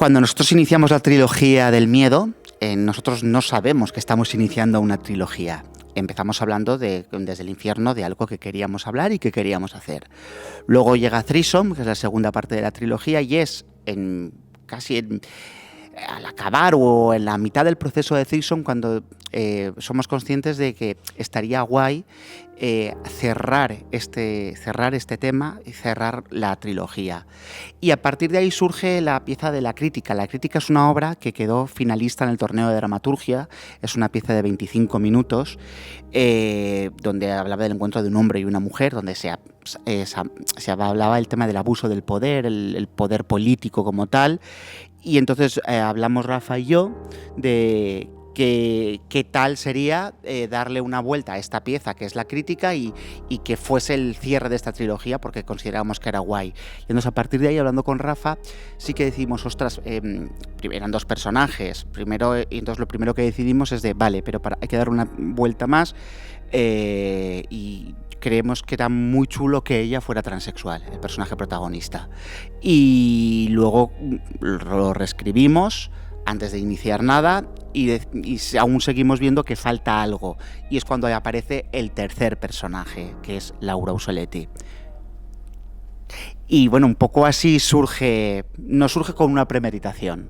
Cuando nosotros iniciamos la trilogía del miedo, nosotros no sabemos que estamos iniciando una trilogía. Empezamos hablando desde el infierno de algo que queríamos hablar y que queríamos hacer. Luego llega Threesome, que es la segunda parte de la trilogía, y es al acabar o en la mitad del proceso de Threesome cuando somos conscientes de que estaría guay cerrar este tema y cerrar la trilogía. Y a partir de ahí surge la pieza de La Crítica. La Crítica es una obra que quedó finalista en el torneo de dramaturgia. Es una pieza de 25 minutos donde hablaba del encuentro de un hombre y una mujer, donde se hablaba del tema del abuso del poder, el poder político como tal. Y entonces hablamos Rafa y yo de qué tal sería darle una vuelta a esta pieza que es La Crítica y que fuese el cierre de esta trilogía, porque considerábamos que era guay. Y entonces a partir de ahí, hablando con Rafa, sí que decidimos, ostras, eran dos personajes, y entonces lo primero que decidimos es vale, pero hay que dar una vuelta más y creemos que era muy chulo que ella fuera transexual, el personaje protagonista. Y luego lo reescribimos antes de iniciar nada y aún seguimos viendo que falta algo. Y es cuando aparece el tercer personaje, que es Laura Usoletti. Y bueno, un poco así no surge con una premeditación.